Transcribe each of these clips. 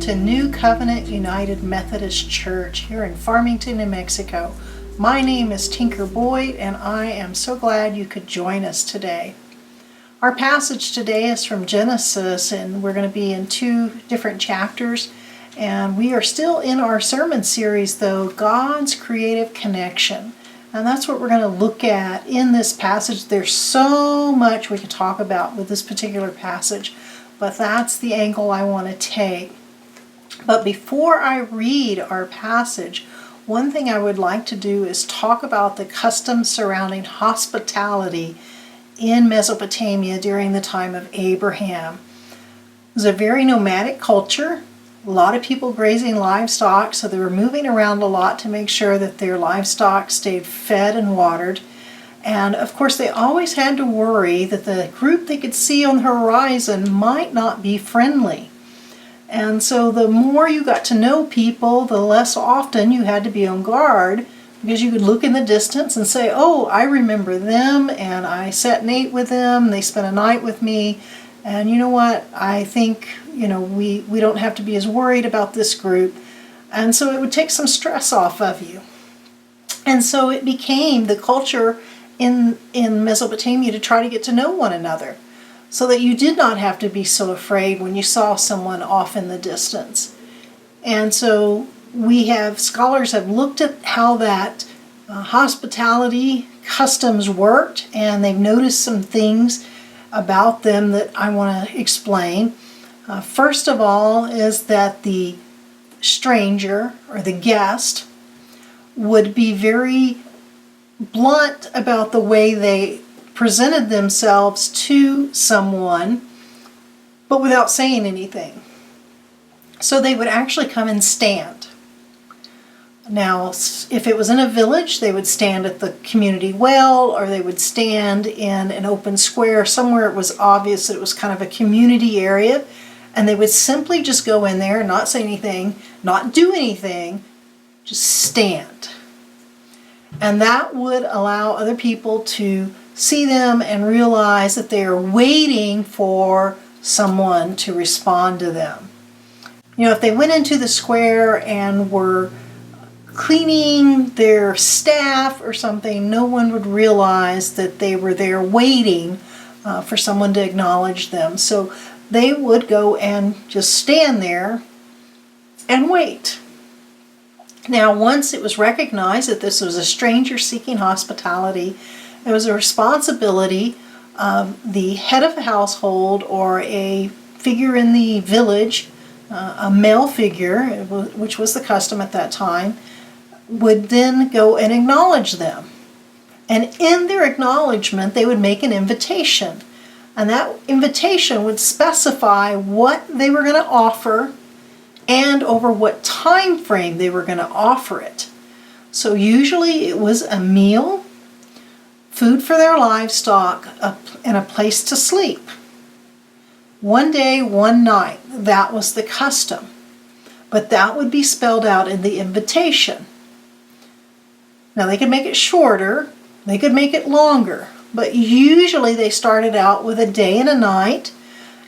to New Covenant United Methodist Church here in Farmington, New Mexico. My name is Tinker Boyd, and I am so glad you could join us today. Our passage today is from Genesis, and we're going to be in 2 different chapters. And we are still in our sermon series, though, God's Creative Connection. And that's what we're going to look at in this passage. There's so much we could talk about with this particular passage, but that's the angle I want to take. But before I read our passage, one thing I would like to do is talk about the customs surrounding hospitality in Mesopotamia during the time of Abraham. It was a very nomadic culture, a lot of people grazing livestock, so they were moving around a lot to make sure that their livestock stayed fed and watered. And of course they always had to worry that the group they could see on the horizon might not be friendly. And so the more you got to know people, the less often you had to be on guard, because you could look in the distance and say, oh, I remember them, and I sat and ate with them, they spent a night with me, and you know what, I think, we don't have to be as worried about this group. And so it would take some stress off of you. And so it became the culture in Mesopotamia to try to get to know one another, so that you did not have to be so afraid when you saw someone off in the distance. And so scholars have looked at how that hospitality customs worked, and they've noticed some things about them that I want to explain. First of all is that the stranger or the guest would be very blunt about the way they presented themselves to someone, but without saying anything. So they would actually come and stand. Now, if it was in a village, they would stand at the community well, or they would stand in an open square, somewhere it was obvious that it was kind of a community area, and they would simply just go in there and not say anything, not do anything, just stand. And that would allow other people to see them and realize that they are waiting for someone to respond to them. If they went into the square and were cleaning their staff or something, no one would realize that they were there waiting for someone to acknowledge them. So they would go and just stand there and wait. Now, once it was recognized that this was a stranger seeking hospitality, it was a responsibility of the head of the household or a figure in the village, a male figure, which was the custom at that time, would then go and acknowledge them. And in their acknowledgement, they would make an invitation. And that invitation would specify what they were going to offer and over what time frame they were going to offer it. So usually it was a meal, food for their livestock, and a place to sleep. One day, one night, that was the custom. But that would be spelled out in the invitation. Now they could make it shorter, they could make it longer, but usually they started out with a day and a night,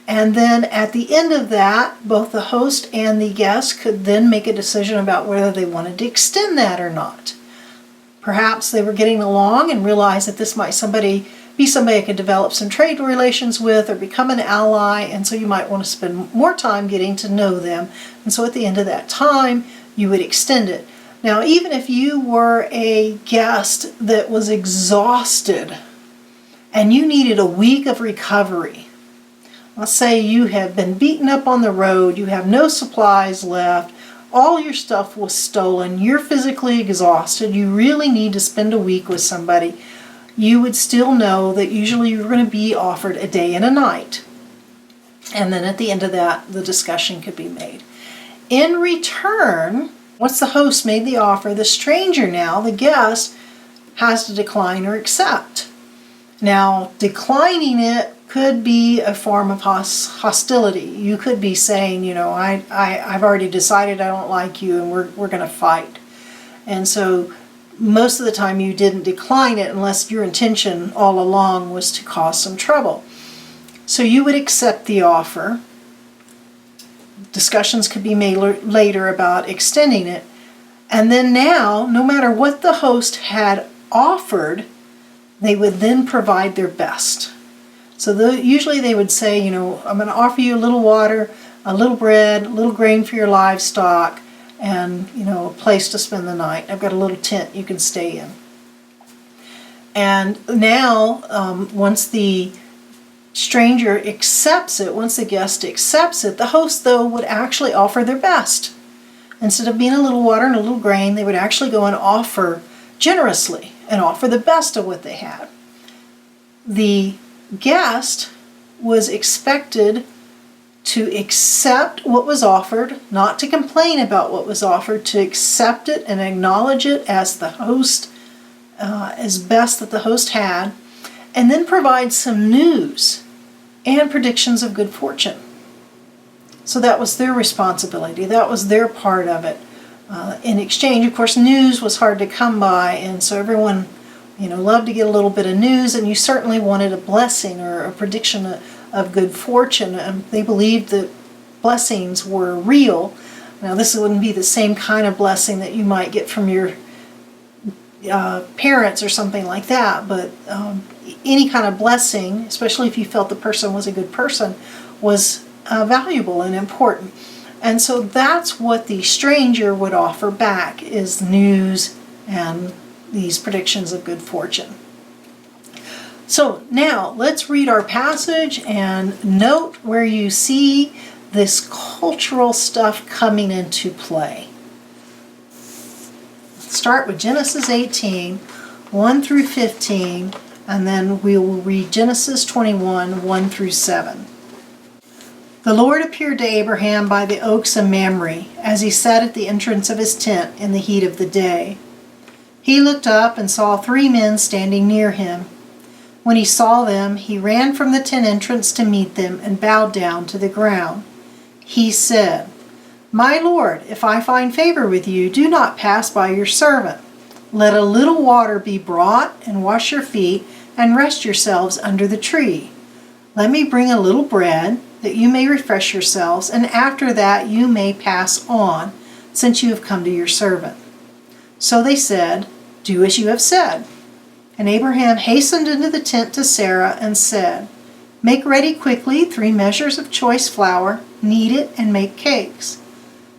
and then at the end of that, both the host and the guest could then make a decision about whether they wanted to extend that or not. Perhaps they were getting along and realized that this might be somebody I could develop some trade relations with or become an ally, and so you might want to spend more time getting to know them. And so at the end of that time, you would extend it. Now, even if you were a guest that was exhausted and you needed a week of recovery, let's say you have been beaten up on the road, you have no supplies left, all your stuff was stolen, you're physically exhausted, you really need to spend a week with somebody, you would still know that usually you're going to be offered a day and a night. And then at the end of that, the discussion could be made. In return, once the host made the offer, the stranger now, the guest, has to decline or accept. Now, declining it could be a form of hostility. You could be saying, I've already decided I don't like you and we're going to fight. And so most of the time you didn't decline it unless your intention all along was to cause some trouble. So you would accept the offer. discussions could be made later about extending it. And then now, no matter what the host had offered, they would then provide their best. So usually they would say, I'm going to offer you a little water, a little bread, a little grain for your livestock, and, a place to spend the night. I've got a little tent you can stay in. And now, once the stranger accepts it, once the guest accepts it, the host, though, would actually offer their best. Instead of being a little water and a little grain, they would actually go and offer generously and offer the best of what they had. The guest was expected to accept what was offered, not to complain about what was offered, to accept it and acknowledge it as the host, as best that the host had, and then provide some news and predictions of good fortune. So that was their responsibility. That was their part of it. In exchange, of course, news was hard to come by, and so everyone, loved to get a little bit of news, and you certainly wanted a blessing or a prediction of good fortune. They believed that blessings were real. Now, this wouldn't be the same kind of blessing that you might get from your parents or something like that, but any kind of blessing, especially if you felt the person was a good person, was valuable and important. And so that's what the stranger would offer back, is news and these predictions of good fortune. So now let's read our passage and note where you see this cultural stuff coming into play. Start with Genesis 18, 1 through 15, and then we will read Genesis 21, 1 through 7. The Lord appeared to Abraham by the oaks of Mamre, as he sat at the entrance of his tent in the heat of the day. He looked up and saw 3 men standing near him. When he saw them, he ran from the tent entrance to meet them and bowed down to the ground. He said, "My Lord, if I find favor with you, do not pass by your servant. Let a little water be brought, and wash your feet, and rest yourselves under the tree. Let me bring a little bread, that you may refresh yourselves, and after that you may pass on, since you have come to your servant." So they said, "Do as you have said." And Abraham hastened into the tent to Sarah and said, "Make ready quickly 3 measures of choice flour, knead it, and make cakes."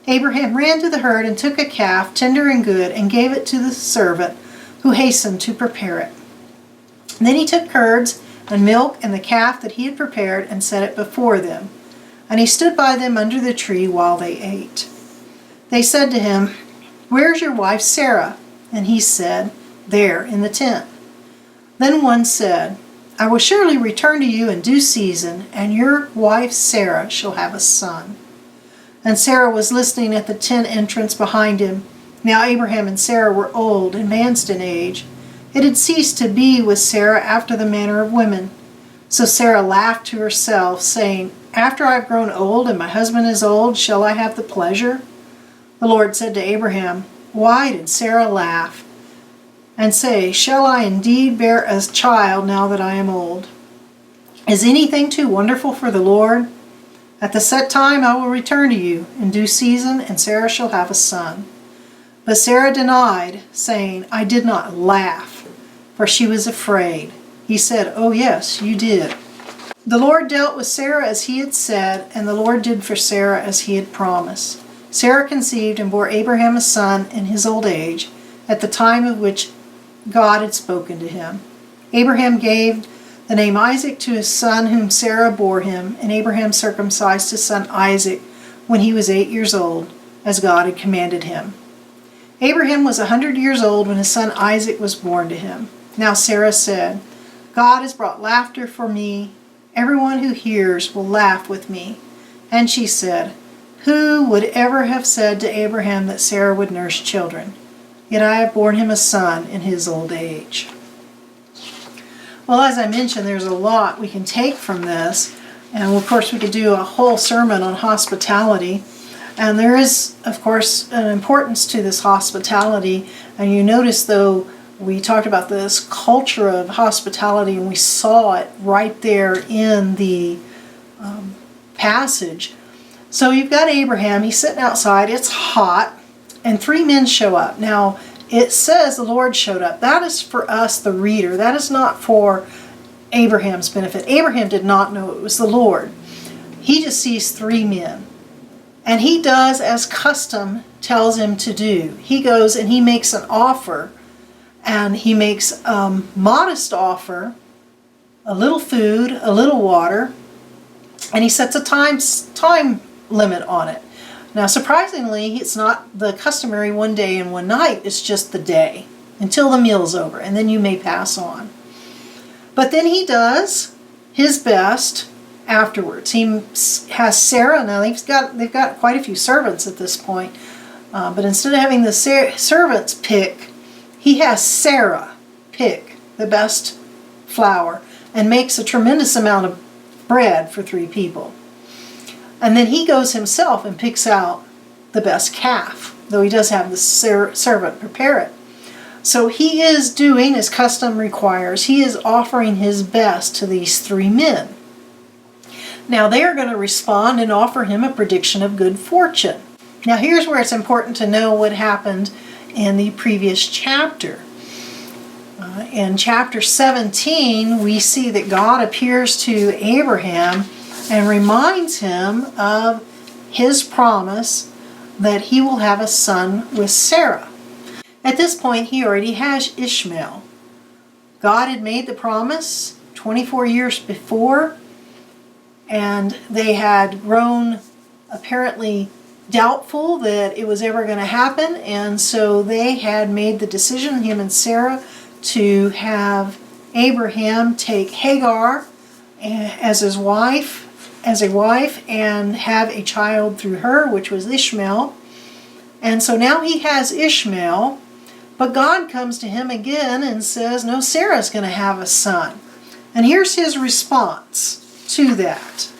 Abraham ran to the herd and took a calf, tender and good, and gave it to the servant, who hastened to prepare it. Then he took curds and milk and the calf that he had prepared and set it before them. And he stood by them under the tree while they ate. They said to him, "Where is your wife Sarah?" And he said, "There, in the tent." Then one said, "I will surely return to you in due season, and your wife Sarah shall have a son." And Sarah was listening at the tent entrance behind him. Now Abraham and Sarah were old, advanced in age. It had ceased to be with Sarah after the manner of women. So Sarah laughed to herself, saying, "After I have grown old and my husband is old, shall I have the pleasure?" The Lord said to Abraham, "Why did Sarah laugh and say, 'Shall I indeed bear a child now that I am old?' Is anything too wonderful for the Lord? At the set time I will return to you in due season, and Sarah shall have a son." But Sarah denied, saying, "I did not laugh," for she was afraid. He said, "Oh yes, you did." The Lord dealt with Sarah as he had said, and the Lord did for Sarah as he had promised. Sarah conceived and bore Abraham a son in his old age, at the time of which God had spoken to him. Abraham gave the name Isaac to his son whom Sarah bore him, and Abraham circumcised his son Isaac when he was 8 years old, as God had commanded him. Abraham was 100 years old when his son Isaac was born to him. Now Sarah said, "God has brought laughter for me. Everyone who hears will laugh with me." And she said, "Who would ever have said to Abraham that Sarah would nurse children? Yet I have borne him a son in his old age." Well, as I mentioned, there's a lot we can take from this. And of course, we could do a whole sermon on hospitality. And there is, of course, an importance to this hospitality. And you notice, though, we talked about this culture of hospitality, and we saw it right there in the passage, So you've got Abraham, he's sitting outside, it's hot, and 3 men show up. Now, it says the Lord showed up. That is for us, the reader. That is not for Abraham's benefit. Abraham did not know it was the Lord. He just sees 3 men. And he does as custom tells him to do. He goes and he makes an offer. And he makes a modest offer, a little food, a little water, and he sets a time limit on it. Now, surprisingly, it's not the customary 1 day and 1 night. It's just the day until the meal's over, and then you may pass on. But then he does his best afterwards. He has Sarah. Now, they've got quite a few servants at this point, but instead of having the servants pick, he has Sarah pick the best flour and makes a tremendous amount of bread for 3 people. And then he goes himself and picks out the best calf, though he does have the servant prepare it. So he is doing as custom requires. He is offering his best to these 3 men. Now they are going to respond and offer him a prediction of good fortune. Now here's where it's important to know what happened in the previous chapter. In chapter 17, we see that God appears to Abraham and reminds him of his promise that he will have a son with Sarah. At this point, he already has Ishmael. God had made the promise 24 years before, and they had grown apparently doubtful that it was ever going to happen, and so they had made the decision, him and Sarah, to have Abraham take Hagar as a wife and have a child through her, which was Ishmael. And so now he has Ishmael, but God comes to him again and says, no, Sarah's going to have a son. And here's his response to that.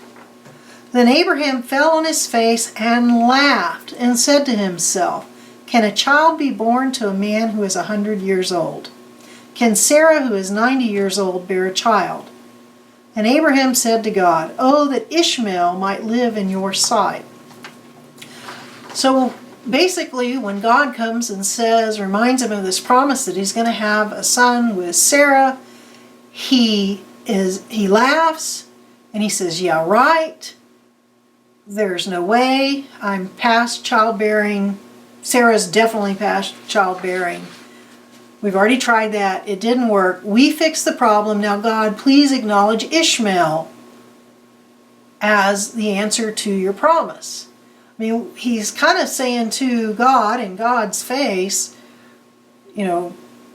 Then Abraham fell on his face and laughed and said to himself, can a child be born to a man who is 100 years old? Can Sarah, who is 90 years old, bear a child? And Abraham said to God, oh, that Ishmael might live in your sight. So basically, when God comes and reminds him of this promise that he's going to have a son with Sarah, he laughs and he says, yeah, right. There's no way. I'm past childbearing. Sarah's definitely past childbearing. We've already tried that. It didn't work. We fixed the problem. Now, God, please acknowledge Ishmael as the answer to your promise. I mean, he's kind of saying to God, in God's face, you know,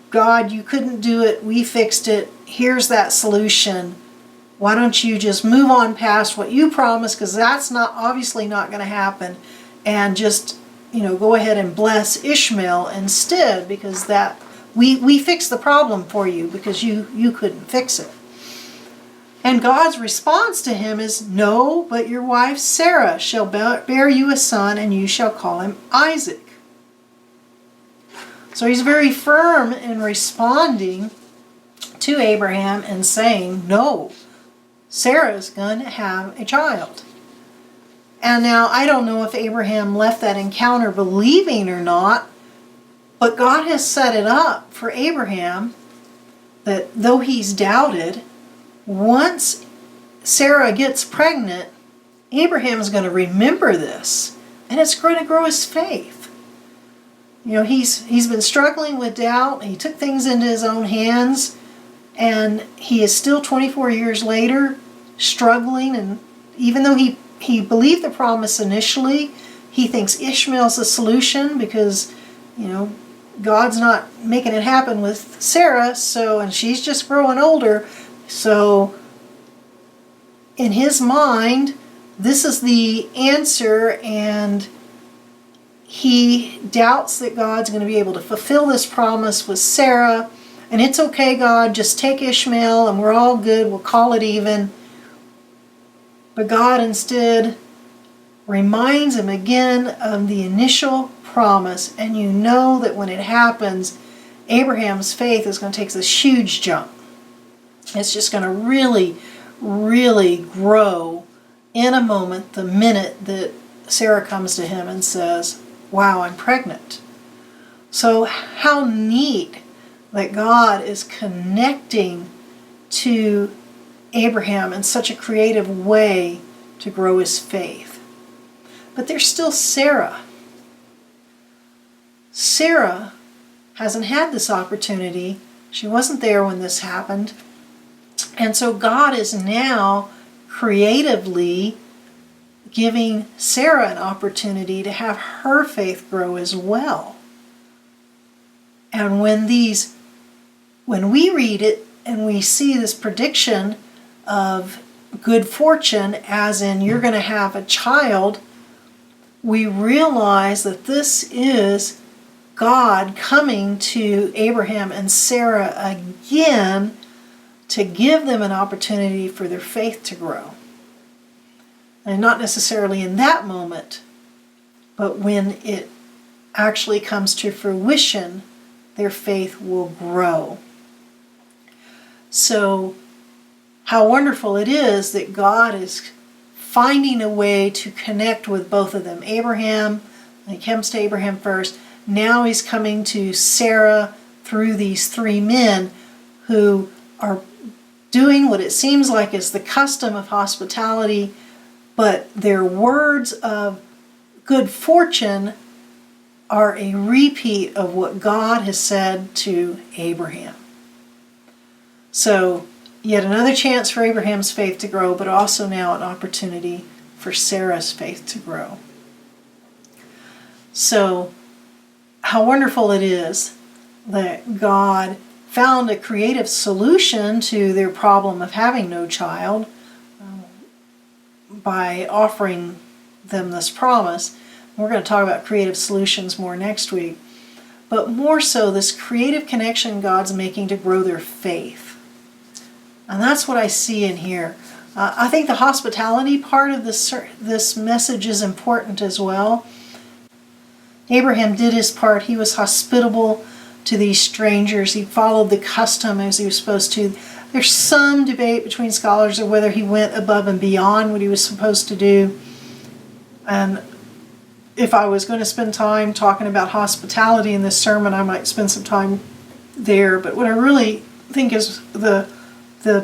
God, you couldn't do it. We fixed it. Here's that solution. Why don't you just move on past what you promised, because that's obviously not going to happen, and just, go ahead and bless Ishmael instead, because that we fixed the problem for you because you couldn't fix it. And God's response to him is, no, but your wife Sarah shall bear you a son, and you shall call him Isaac. So he's very firm in responding to Abraham and saying, no, Sarah's going to have a child. And now I don't know if Abraham left that encounter believing or not, but God has set it up for Abraham that though he's doubted, once Sarah gets pregnant, Abraham is going to remember this, and it's going to grow his faith. He's been struggling with doubt. He took things into his own hands, and he is still 24 years later struggling. And even though he believed the promise initially, he thinks Ishmael's the solution because, God's not making it happen with Sarah, and she's just growing older. So in his mind, this is the answer, and he doubts that God's going to be able to fulfill this promise with Sarah. And it's okay, God, just take Ishmael and we're all good. We'll call it even. But God instead reminds him again of the initial promise, and that when it happens, Abraham's faith is going to take this huge jump. It's just going to really, really grow in a moment, the minute that Sarah comes to him and says, wow, I'm pregnant. So how neat that God is connecting to Abraham in such a creative way to grow his faith. But there's still Sarah. Sarah hasn't had this opportunity. She wasn't there when this happened. And so God is now creatively giving Sarah an opportunity to have her faith grow as well. And when we read it and we see this prediction of good fortune, as in you're going to have a child, we realize that this is God coming to Abraham and Sarah again to give them an opportunity for their faith to grow. And not necessarily in that moment, but when it actually comes to fruition, their faith will grow. So, how wonderful it is that God is finding a way to connect with both of them. Abraham, he comes to Abraham first. Now he's coming to Sarah through these three men who are doing what it seems like is the custom of hospitality, but their words of good fortune are a repeat of what God has said to Abraham. So, yet another chance for Abraham's faith to grow, but also now an opportunity for Sarah's faith to grow. So, how wonderful it is that God found a creative solution to their problem of having no child by offering them this promise. We're going to talk about creative solutions more next week. But more so, this creative connection God's making to grow their faith. And that's what I see in here. I think the hospitality part of this message is important as well. Abraham did his part. He was hospitable to these strangers. He followed the custom as he was supposed to. There's some debate between scholars of whether he went above and beyond what he was supposed to do. And if I was going to spend time talking about hospitality in this sermon, I might spend some time there. But what I really think is the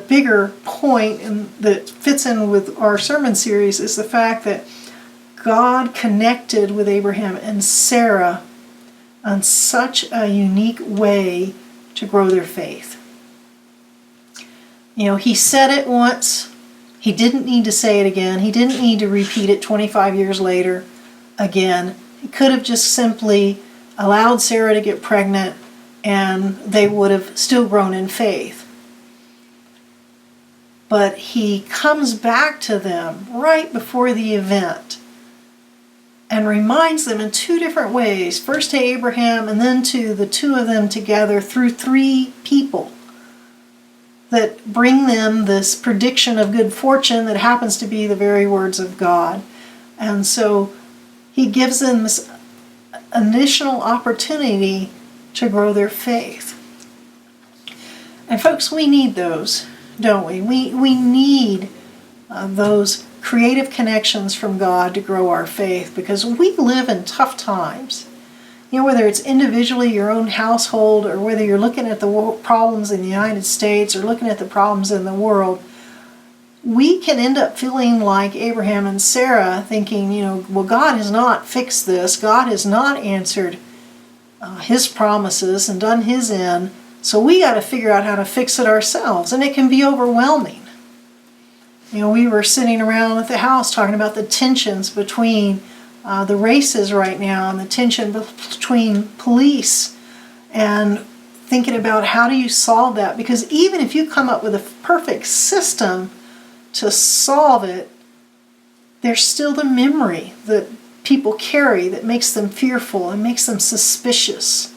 bigger point and that fits in with our sermon series is the fact that God connected with Abraham and Sarah in such a unique way to grow their faith. You know, he said it once. He didn't need to say it again. He didn't need to repeat it 25 years later again. He could have just simply allowed Sarah to get pregnant and they would have still grown in faith. But he comes back to them right before the event and reminds them in two different ways. First to Abraham and then to the two of them together through three people that bring them this prediction of good fortune that happens to be the very words of God. And so he gives them this initial opportunity to grow their faith. And folks, we need those, don't we? We need those creative connections from God to grow our faith, because we live in tough times. You know, whether it's individually, your own household, or whether you're looking at the problems in the United States or looking at the problems in the world, we can end up feeling like Abraham and Sarah, thinking, you know, well, God has not fixed this. God has not answered his promises and done his end, so we got to figure out how to fix it ourselves. And it can be overwhelming. You know, we were sitting around at the house talking about the tensions between the races right now and the tension between police, and thinking about how do you solve that, because even if you come up with a perfect system to solve it, there's still the memory that people carry that makes them fearful and makes them suspicious.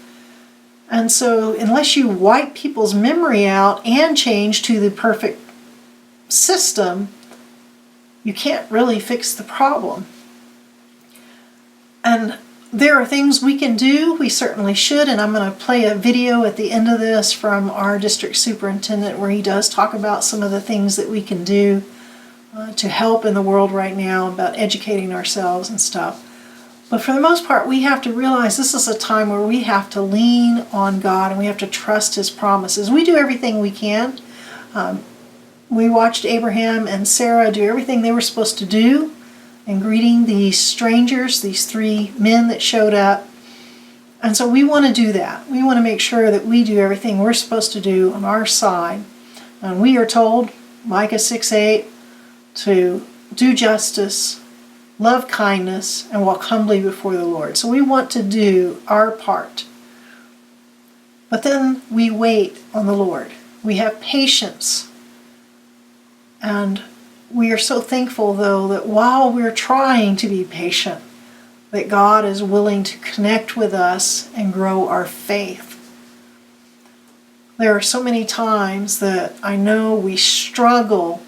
And so unless you wipe people's memory out and change to the perfect system, you can't really fix the problem. And there are things we can do, we certainly should, and I'm going to play a video at the end of this from our district superintendent where he does talk about some of the things that we can do. to help in the world right now about educating ourselves and stuff. But for the most part, we have to realize this is a time where we have to lean on God and we have to trust His promises. We do everything we can. We watched Abraham and Sarah do everything they were supposed to do in greeting these strangers, these 3 men that showed up. And so we want to do that. We want to make sure that we do everything we're supposed to do on our side. And we are told, Micah 6:8, to do justice, love kindness, and walk humbly before the Lord. So we want to do our part. But then we wait on the Lord. We have patience. And we are so thankful, though, that while we're trying to be patient, that God is willing to connect with us and grow our faith. There are so many times that I know we struggle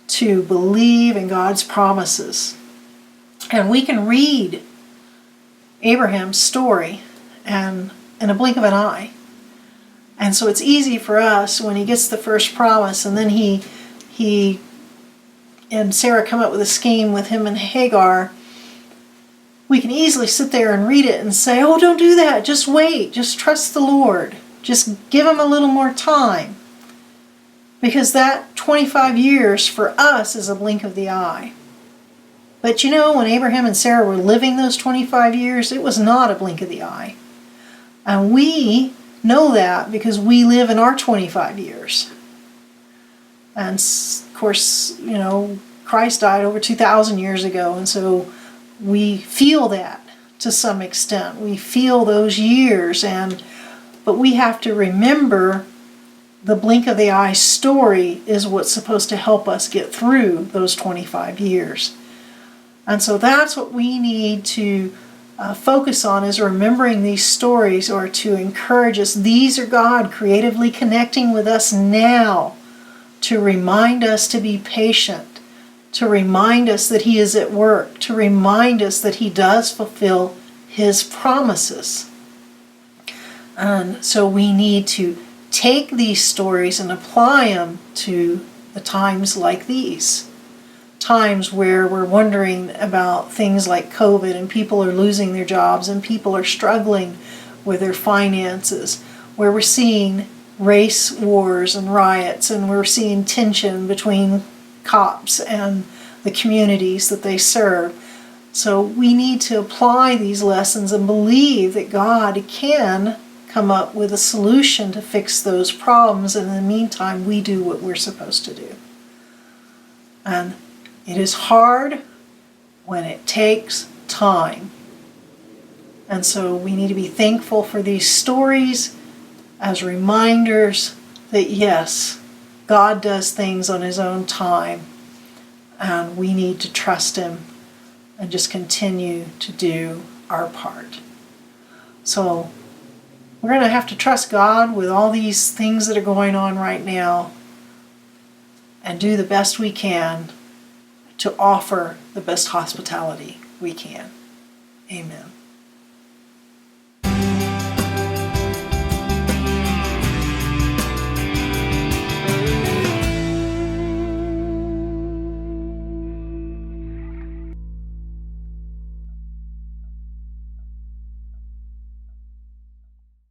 to believe in God's promises. And we can read Abraham's story and in a blink of an eye. And so it's easy for us when he gets the first promise and then he and Sarah come up with a scheme with him and Hagar. We can easily sit there and read it and say, oh, don't do that. Just wait. Just trust the Lord. Just give him a little more time. Because that 25 years for us is a blink of the eye. But you know, when Abraham and Sarah were living those 25 years, it was not a blink of the eye. And we know that because we live in our 25 years. And of course, you know, Christ died over 2,000 years ago, and so we feel that to some extent. We feel those years, but we have to remember the blink of the eye story is what's supposed to help us get through those 25 years. And so that's what we need to focus on, is remembering these stories, or to encourage us. These are God creatively connecting with us now to remind us to be patient, to remind us that He is at work, to remind us that He does fulfill His promises. And so we need to take these stories and apply them to the times like these. Times where we're wondering about things like COVID and people are losing their jobs and people are struggling with their finances, where we're seeing race wars and riots, and we're seeing tension between cops and the communities that they serve. So we need to apply these lessons and believe that God can come up with a solution to fix those problems, and in the meantime we do what we're supposed to do. And it is hard when it takes time. And so we need to be thankful for these stories as reminders that yes, God does things on His own time, and we need to trust Him and just continue to do our part. So we're going to have to trust God with all these things that are going on right now and do the best we can to offer the best hospitality we can. Amen.